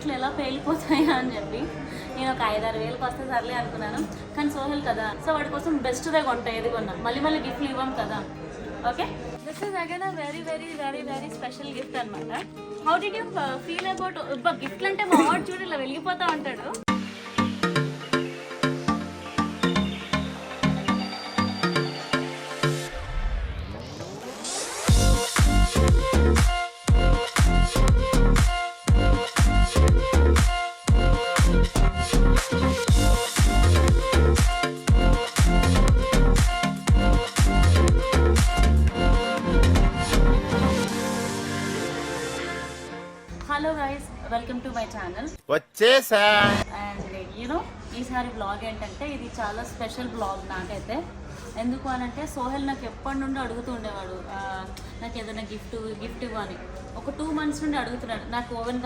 రేట్లు ఎలా పేలిపోతాయా అని చెప్పి నేను ఒక 5-6 వేలకు వస్తే సర్లే అనుకున్నాను. కానీ సోహెల్ కదా, సో వాడి కోసం బెస్ట్దే కొంటా ఏది కొన్నా. మళ్ళీ గిఫ్ట్లు ఇవ్వం కదా. Okay, this is again a very very very very special gift అనమాట. How did you feel about గిఫ్ట్లు అంటే మా వాడు చూడు ఇలా వెలిగిపోతా ఉంటాడు. Hello guys, welcome to my channel. వచ్చేసా. అండ్ యూనో ఈసారి బ్లాగ్ ఏంటంటే ఇది చాలా స్పెషల్ బ్లాగ్ నాకైతే. ఎందుకు అనంటే సోహెల్ నాకు ఎప్పటి నుండి అడుగుతూ ఉండేవాడు, నాకు ఏదైనా గిఫ్ట్ ఇవ్వని. ఒక 2 months నుండి అడుగుతున్నాడు, నాకు ఓవెన్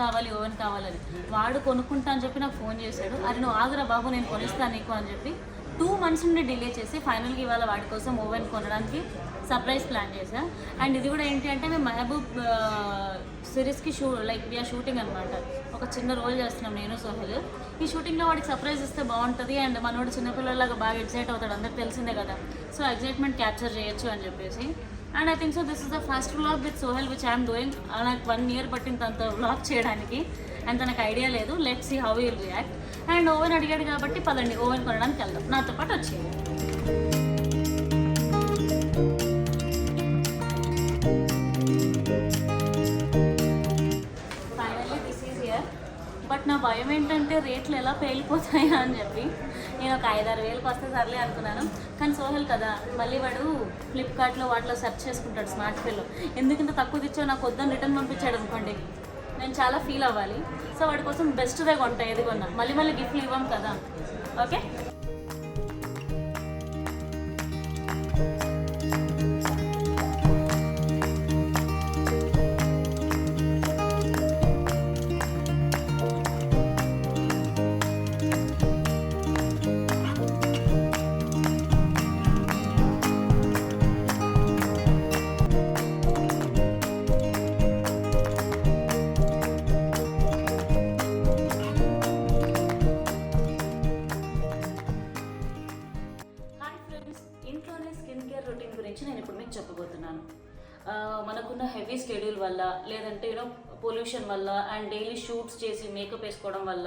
కావాలని. వాడు కొనుక్కుంటా అని చెప్పి నాకు ఫోన్ చేశాడు. అది నువ్వు ఆగురా బాబు, నేను కొనిస్తాను నీకు అని చెప్పి 2 months నుండి డిలే చేసి ఫైనల్గా ఇవాళ వాడి కోసం ఓవెన్ కొనడానికి సర్ప్రైజ్ ప్లాన్ చేశా. అండ్ ఇది కూడా ఏంటి అంటే మేము మెహబూబ్ సిరీస్కి వీఆర్ షూటింగ్ అనమాట. ఒక చిన్న రోల్ చేస్తున్నాం నేను సోహెల్. ఈ షూటింగ్లో వాడికి సర్ప్రైజ్ ఇస్తే బాగుంటుంది. అండ్ మనోడు చిన్నపిల్లలాగా బాగా ఎక్సైట్ అవుతాడు, అందరికి తెలిసిందే కదా. సో ఎక్సైట్మెంట్ క్యాప్చర్ చేయొచ్చు అని చెప్పేసి. And I think so this is the first vlog with Sohel which I'm doing. నాకు 1 year పట్టింది తనతో వ్లాగ్ చేయడానికి. అండ్ తనకు ఐడియా లేదు. Let's see how will react. And oven అడిగాడు కాబట్టి పదండి ఓవెన్ కొనడానికి వెళ్దాం. నాతో పాటు వచ్చింది. Finally this is here. But నా భయం ఏంటంటే రేట్లు ఎలా పేలిపోతాయా అని చెప్పి నేను ఒక 5-6 వేలకు వస్తే సర్లే అనుకున్నాను. కానీ సోహెల్ కదా, మళ్ళీ వాడు ఫ్లిప్కార్ట్లో వాటిలో సెర్చ్ చేసుకుంటాడు స్మార్ట్ ఫోన్లో. ఎందుకు ఇంత తక్కువ తెచ్చావు, నాకు వద్దని రిటర్న్ పంపించాడు అనుకోండి, నేను చాలా ఫీల్ అవ్వాలి. సో వాడి కోసం బెస్ట్దే కొంటా ఏది కొన్నా. మళ్ళీ గిఫ్ట్లు ఇవ్వం కదా. ఓకే, నేను ఇప్పుడు మీకు చెప్పబోతున్నాను. మనకున్న హెవీ షెడ్యూల్ వల్ల, లేదంటే పొల్యూషన్ వల్ల, అండ్ డైలీ షూట్స్ చేసి మేకప్ వేసుకోవడం వల్ల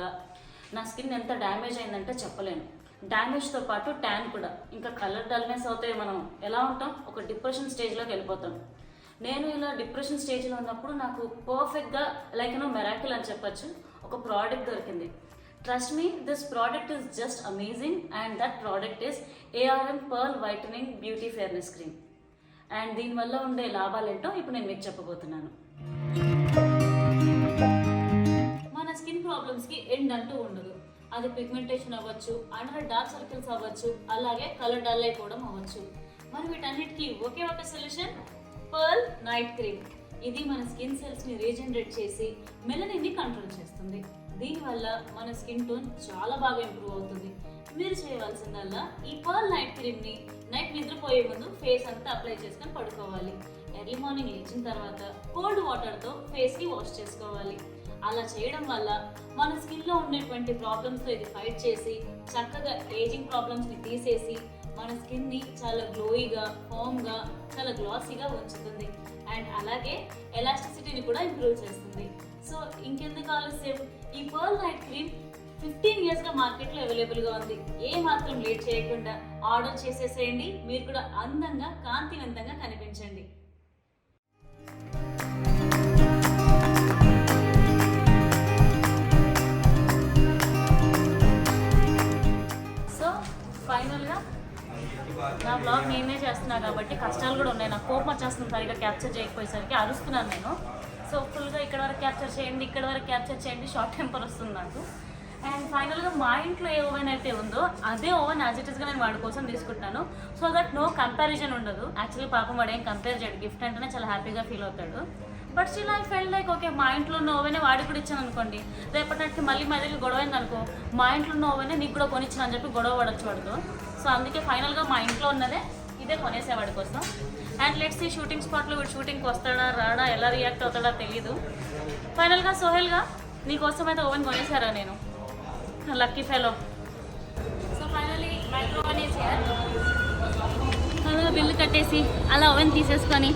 నా స్కిన్ ఎంత డ్యామేజ్ అయిందంటే చెప్పలేను. డ్యామేజ్తో పాటు ట్యాన్ కూడా, ఇంకా కలర్ డల్నెస్ అవుతాయి. మనం ఎలా ఉంటాం, ఒక డిప్రెషన్ స్టేజ్లోకి వెళ్ళిపోతాం. నేను ఇలా డిప్రెషన్ స్టేజ్లో ఉన్నప్పుడు నాకు పర్ఫెక్ట్గా మెరాకిల్ అని చెప్పచ్చు, ఒక ప్రోడక్ట్ దొరికింది. Trust me, this product is just amazing, and that product is ARM Pearl Whitening Beauty Fairness Cream. And దీనివల్ల ఉండే లాభాలేంటో ఇప్పుడు నేను మీకు చెప్పబోతున్నాను. మన స్కిన్ ప్రాబ్లమ్స్కి ఎండ్ అంటూ ఉండదు. అది పిగ్మెంటేషన్ అవ్వచ్చు, అండర్ డార్క్ సర్కిల్స్ అవ్వచ్చు, అలాగే కలర్ డల్ అయిపోవడం అవ్వచ్చు. మరి వీటన్నిటికీ ఒకే ఒక సొల్యూషన్, పర్ల్ నైట్ క్రీమ్. ఇది మన స్కిన్ సెల్స్ని రీజనరేట్ చేసి మెలనిన్ని కంట్రోల్ చేస్తుంది. దీనివల్ల మన స్కిన్ టోన్ చాలా బాగా ఇంప్రూవ్ అవుతుంది. మీరు చేయవలసిందల్లా ఈ పర్ల్ నైట్ క్రీమ్ని నైట్ నిద్రపోయే ముందు ఫేస్ అంతా అప్లై చేసుకొని పడుకోవాలి. ఎర్లీ మార్నింగ్ లేచిన తర్వాత కోల్డ్ వాటర్తో ఫేస్కి వాష్ చేసుకోవాలి. అలా చేయడం వల్ల మన స్కిన్లో ఉండేటువంటి ప్రాబ్లమ్స్తో ఇది ఫైట్ చేసి చక్కగా ఏజింగ్ ప్రాబ్లమ్స్ని తీసేసి మన స్కిన్ని చాలా గ్లోయిగా, ఫామ్గా, చాలా గ్లాసీగా ఉంచుతుంది. అండ్ అలాగే ఎలాస్టిసిటీని కూడా ఇంప్రూవ్ చేస్తుంది. సో ఇంకెందుకు ఆలస్యం, ఈ పర్ల్ నైట్ క్రీమ్ 15 yearsగా మార్కెట్లో అవైలబుల్గా ఉంది. ఏ మాత్రం లేట్ చేయకుండా ఆర్డర్ చేసేసేయండి. మీరు కూడా అందంగా, కాంతివంతంగా కనిపించండి. సో ఫైనల్గా నా బ్లాగ్ నేనే చేస్తున్నా కాబట్టి కష్టాలు కూడా ఉన్నాయి. నాకు కోపం వచ్చేస్తుంది సరిగా క్యాప్చర్ చేయకపోయేసరికి, అరుస్తున్నాను నేను. సో ఫుల్గా ఇక్కడ వరకు క్యాప్చర్ చేయండి, షార్ట్ టెంపర్ వస్తుంది నాకు. అండ్ ఫైనల్గా మా ఇంట్లో ఏ ఓవెన్ అయితే ఉందో అదే ఓవెన్ యాజ్ ఇట్ ఈస్గా నేను వాడి కోసం తీసుకుంటాను. సో దట్ నో కంపారిజన్ ఉండదు. యాక్చువల్లీ పాపం వాడు ఏం కంపేర్ చేయడు, గిఫ్ట్ అంటేనే చాలా హ్యాపీగా ఫీల్ అవుతాడు. But still I felt like okay, మా ఇంట్లో ఉన్న ఓవెనే వాడికి కూడా ఇచ్చాను అనుకోండి, రేపటికి మళ్ళీ మా దగ్గర గొడవ అయింది అనుకో, మా ఇంట్లో ఉన్న ఓవెనే నీకు కూడా కొనిచ్చాను అని చెప్పి గొడవ పడచ్చు వాడితో. సో అందుకే ఫైనల్గా మా ఇంట్లో ఉన్నదే ఇదే కొనేసేవాడి కోసం. అండ్ లెట్స్ ఈ షూటింగ్ స్పాట్లో వీడు షూటింగ్కి వస్తాడా రాడా, ఎలా రియాక్ట్ అవుతాడా తెలీదు. ఫైనల్గా సోహెల్గా నీకోసం అయితే ఓవెన్ కొనేసారా నేను, lucky fellow. So finally micro oven త్వరగా బిల్లు కట్టేసి అలా ఓవెన్ తీసేసుకొని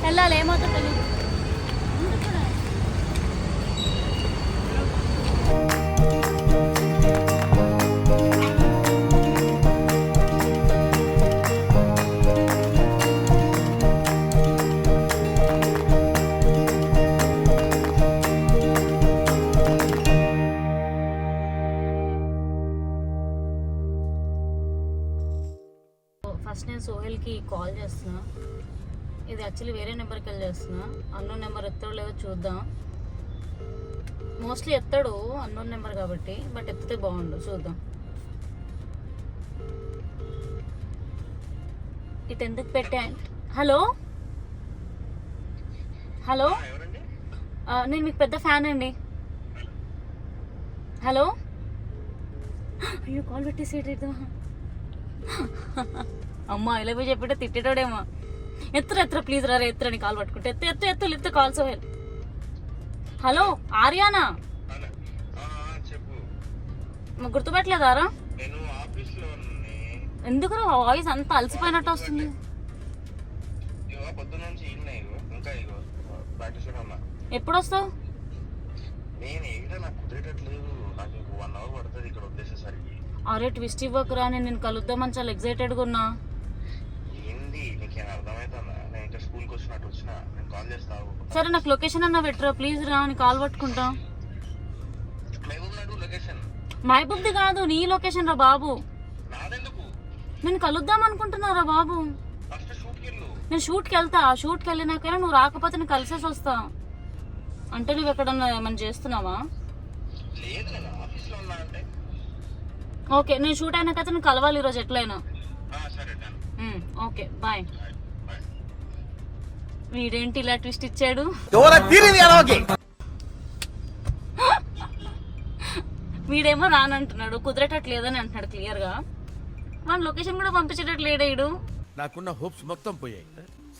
వెళ్ళాలి. ఏమవుతుందో తెలియదు. ఫస్ట్ నేను సోహెల్కి కాల్ చేస్తున్నా. ఇది యాక్చువల్లీ వేరే నెంబర్కి వెళ్ళి చేస్తున్నా. అన్నోన్ నెంబర్ ఎత్తాడో లేదో చూద్దాం. మోస్ట్లీ ఎత్తాడు అన్నోన్ నెంబర్ కాబట్టి, బట్ ఎత్తితే బాగుండు, చూద్దాం. ఇటు ఎందుకు పెట్టా? హలో హలో, నేను మీకు పెద్ద ఫ్యాన్ అండి. హలో, అయ్యో కాల్ పెట్టేసేట. అమ్మా ఇలా పోయి చెప్పితే తిట్టేటోడేమో. ఎత్తురా ప్లీజ్ రా, ఎత్తురని కాల్ పట్టుకుంటే ఎత్తు lift call. Sohel hello, Ariyana? గుర్తుపట్టలేదారా? ఎందుకురా వాయిస్ అంత అలసిపోయినట్టు వస్తుంది? ఎప్పుడు వస్తావు? అరే ట్విస్ట్ ఇవ్వకురా, నేను కలుద్దామని చాలా ఎక్సైటెడ్గా ఉన్నా. సరే నాకు లొకేషన్ అన్నా పెట్టరా ప్లీజ్ రా, అని కాల్ పట్టుకుంటా. మహబూబ్ది కాదు, నీ లొకేషన్ రా బాబు. నేను కలుద్దాం అనుకుంటున్నారా బాబు? నేను షూట్కి వెళ్తా. షూట్కి వెళ్ళినాకైనా నువ్వు రాకపోతే నేను కలిసేసి వస్తా. అంటే నువ్వు ఎక్కడన్నా ఏమైనా చేస్తున్నావా? ఓకే, నేను షూట్ అయినాకైతే నేను కలవాలి ఈరోజు ఎట్లయినా. Okay boy. వీడేంటి ఇలా ట్విస్ట్ ఇచ్చాడు? వీడేమో రానంటున్నాడు, కుదిరేటట్లేదని అంటున్నాడు క్లియర్ గా. మన లొకేషన్ కూడా పంపించేటట్టు లేడు. నాకున్న హోప్స్ మొత్తం పోయాయి,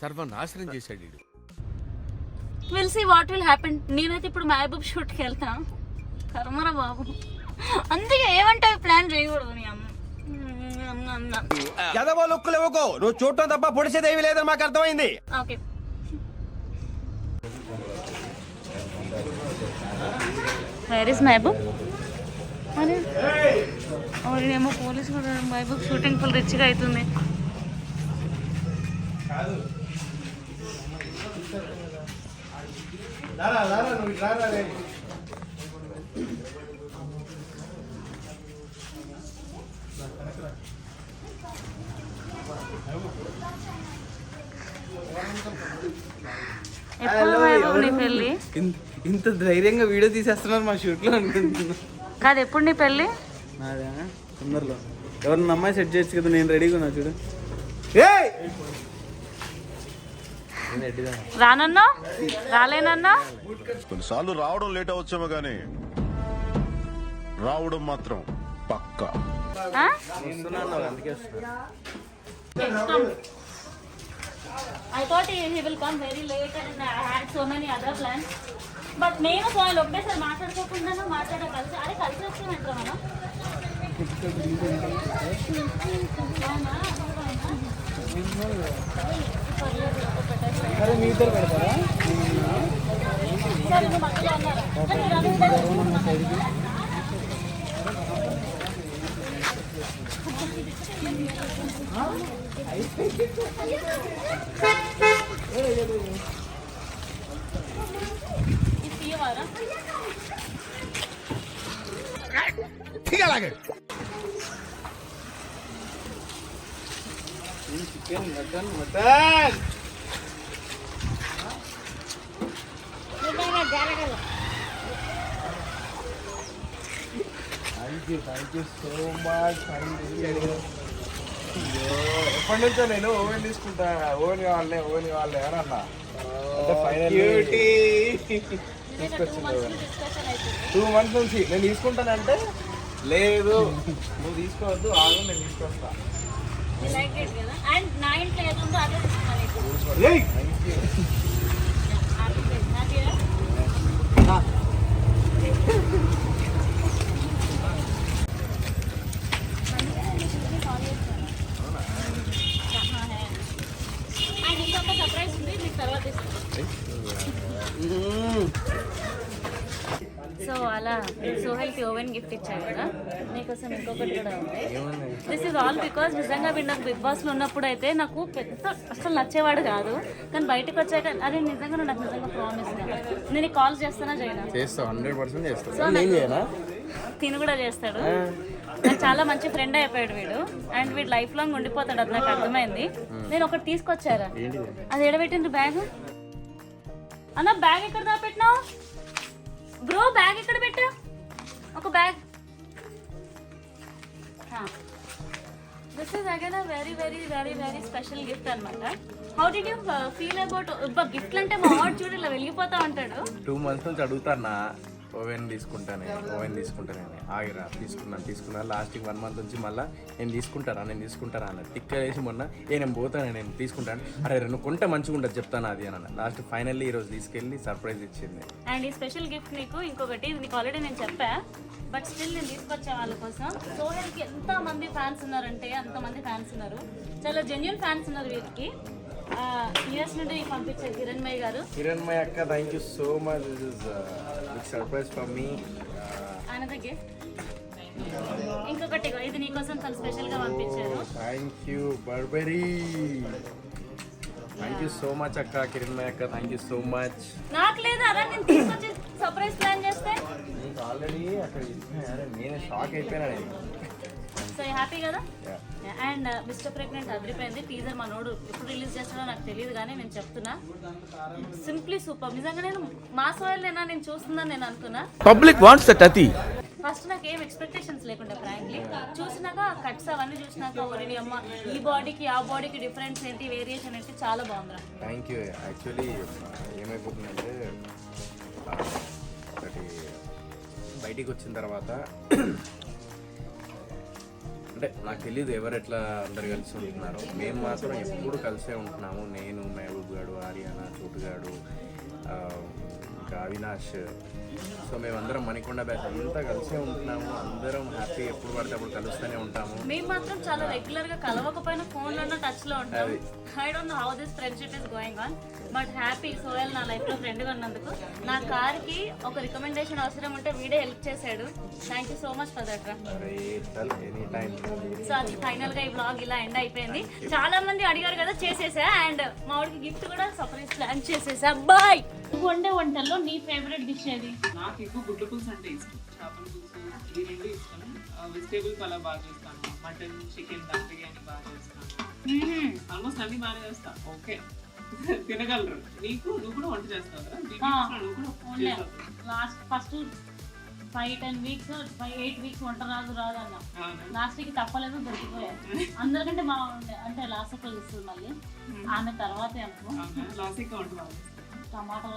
సర్వనాశనం చేశాడు. Will see what will happen. నేనైతే ఇప్పుడు మహబూబ్ షూట్కి వెళ్తా. కర్మరా బాబు, అందుకే ఏమంటావు ప్లాన్ చేయకూడదు. నీ అమ్మ నువ్వు చూడటం తప్ప పొడిచేదేవి లేదని మాకు అర్థమైంది. Okay where is Mahboob? అరే ఏమో పోలీసు కూడా. మహబూబ్ షూటింగ్ ఫుల్ రిచ్గా అవుతుంది. ఇంత ధైర్యంగా వీడియో తీసేస్తున్నారు మా షూట్ లో అనుకుంటున్నా. కాదు, ఎప్పుడు నీ పెళ్ళి? నాదే తొందరలో. ఎవరన్నా అమ్మాయి సెట్ చేయొచ్చు కదా, నేను రెడీగా ఉన్నా చూడు. రానన్నా రాలేనన్నా. కొన్నిసార్లు రావడం లేట్ అవచ్చేమో కానీ రావడం మాత్రం పక్కా. I thought he will come very late and I had so many other plans. But నేను సోహెల్ ఒకటేసారి మాట్లాడుకోకుండా కలిసి అరే కలిసి వస్తామంటారా మనం? సరే మీ ఇద్దరు పెడతారా? సరే నువ్వు మధ్యలో అన్నారా? Chicken mutton mutton thank you so much. ఎప్పటి నుంచో నేను ఓవెన్ తీసుకుంటా, ఓవెన్ కావాలి అని అన్నా. అంటే ఫైనల్ తీసుకొచ్చింది. 2 months నుంచి నేను తీసుకుంటానంటే లేదు నువ్వు తీసుకోవద్దు, ఆగు నేను తీసుకొస్తా. అండ్ ఇంకొక సర్ప్రైజ్ ఉంది, మీకు తర్వాత ఇస్తాను. సో అలా సోహెల్కి ఓవెన్ గిఫ్ట్ ఇచ్చాను కదా, నీకోసం ఇంకొకటి కూడా ఉంది. దిస్ ఈజ్ ఆల్ బికాస్ నిజంగా వీడు నాకు బిగ్ బాస్లో ఉన్నప్పుడు అయితే నాకు పెద్ద అసలు నచ్చేవాడు కాదు, కానీ బయటకు వచ్చాక అదే నిజంగా నువ్వు నాకు నిజంగా ప్రామిస్ నేను కాల్ చేస్తానా చేయనా? చేస్తావు, 100% చేస్తావు. సో తిను కూడా చేస్తాడు. నాకు చాలా మంచి ఫ్రెండ్ అయిపోయాడు వీడు, అండ్ వీడు లైఫ్ లాంగ్ ఉండిపోతాడు, అది నాకు అర్థమైంది. నేను ఒకటి తీసుకొచ్చారా, అది ఎడబెట్టింది బ్యాగ్ అన్న. బ్యాగ్ ఎక్కడ దాపెట్టినావు బ్రో? బ్యాగ్ ఎక్కడ పెట్టా? ఒక bag. This is again a very very very very special gift అనమాట. How did you feel about గిఫ్ట్లు అంటే మా వాడు చూడు ఇలా వెళ్ళిపోతా ఉంటాడు. 2 months నుంచి అడుగుతానా ఓవెన్ తీసుకుంటానే ఆగిరా, తీసుకున్నాను లాస్ట్కి 1 month నుంచి మళ్ళీ నేను తీసుకుంటారా అన్న టిక్క వేసి మొన్న నేను పోతాను, నేను తీసుకుంటాను. అరే నువ్వు కొంటే మంచిగా ఉంటుంది చెప్తాను అది అని అన్న. లాస్ట్ ఫైనల్లీ ఈరోజు తీసుకెళ్ళి సర్ప్రైజ్ ఇచ్చింది. అండ్ ఈ స్పెషల్ గిఫ్ట్ ఇంకొకటి, ఇది నీకు ఆల్రెడీ నేను చెప్పా, బట్ స్టిల్ నేను తీసుకొచ్చా వాళ్ళ కోసం. సోహెల్కి ఎంతమంది ఫ్యాన్స్ ఉన్నారంటే అంతమంది ఫ్యాన్స్ ఉన్నారు, చాలా జెన్యున్ ఫ్యాన్స్ ఉన్నారు వీరికి. యూఎస్ నుండి పంపించారు కిరణ్మయ్య గారు. కిరణ్మయ్య అక్క, thank you so much. This is big surprise for me. Another gift. ఇంకొకటి ఇది నీకోసం చాలా స్పెషల్గా పంపించారు. Thank you Burberry. Thank you so much అక్క, కిరణ్మయ్య అక్క, థ్యాంక్ యూ సో మచ్. నాకు లేదా అలా నేను తీసుకొచ్చి సర్ప్రైజ్ ప్లాన్ చేస్తే నీకు ఆల్రెడీ అక్కడ నేను షాక్ అయిపోయినా. సో హ్యాపీ కదా. అండ్ మిస్టర్ ప్రెగ్నెంట్ అదిరిపోయింది. టీజర్ మనోడు ఎప్పుడు రిలీజ్ చేస్తాడో నాకు తెలియదు, కానీ నేను చెప్తున్నా సింప్లీ సూపర్. నిజంగా నేను మా సోయల్నేనా నేను చూస్తుందని నేను అనుకున్నా. పబ్లిక్ వాంట్స్ దట్ అతి. ఫస్ట్ నాకు ఏం ఎక్స్పెక్టేషన్స్ లేకుండా ఫ్రాంక్లీ చూసినాక కట్స్ అవన్నీ చూసినాక ఓరి అమ్మ ఈ బాడీకి ఆ బాడీకి డిఫరెన్స్ ఏంటి, వేరియేషన్ ఏంటి, చాలా బాగుందిరా. Thank you. యాక్చువల్లీ ఏమైపోతుందంటే ఒకటి బయటికి వచ్చిన తర్వాత అంటే నాకు తెలియదు ఎవరు ఎట్లా అందరు కలిసి ఉంటున్నారు. మేము మాత్రం ఎప్పుడు కలిసే ఉంటున్నాము. నేను, మహబూబ్ గాడు, ఆర్యానా, చోటుగాడు, ఇంకా అవినాష్. సో మేమందరం మణికొండ బ్యాచ్ అంతా కలిసే ఉంటున్నాము. అందరం హ్యాపీ, ఎప్పుడు పడితే అప్పుడు కలుస్తూనే ఉంటాము. మేము మాత్రం చాలా రెగ్యులర్ గా కలవకపోయినా ఫోన్ లోనే టచ్ లో ఉంటాం. I don't know how this friendship is going on, but happy. Sohel నా లైఫ్ లో ఫ్రెండ్ గా ఉన్నందుకు. నా కార్ కి ఒక రికమెండేషన్ అవసరం ఉంటే వీడే హెల్ప్ చేశాడు. Thank you so much for that రా. Any time. సో అది ఫైనల్ గా ఈ బ్లాగ్ ఇలా ఎండ్ అయిపోయింది. చాలా మంది అడిగారు కదా, చేసేసా. అండ్ మా వాడికి గిఫ్ట్ కూడా సర్ప్రైజ్ ప్లాన్ చేసేసా. బాయ్. వండే వంటల్లో నీ ఫేవరెట్ డిష్ ఏది? నాకు ఎక్కువ గుడ్ల పులుసు అంటే ఇష్టం, చేపల పులుసు ఇది రెండు ఇష్టం. వెజిటేబుల్ పలావ్ బాగా చేస్తాను, మటన్, చికెన్, దమ్ బిర్యానీ బాగా చేస్తాను. ఆల్మోస్ట్ అన్ని బాగా చేస్తాను. ఓకే తినగలరు. నువ్వు కూడా వంట చేస్తావు కదా? లాస్ట్ ఫస్ట్ 5-10 weeks 8 weeks వంట రాదు అన్న. లాస్ట్ కి తప్పలేదు, దొరికిపోయారు. అందరికంటే బాగుండే అంటే లాస్ట్ లో ఇస్తుంది మళ్ళీ. ఆమె తర్వాతే అనుకో లాస్ట్ వంట బాగా టమాటా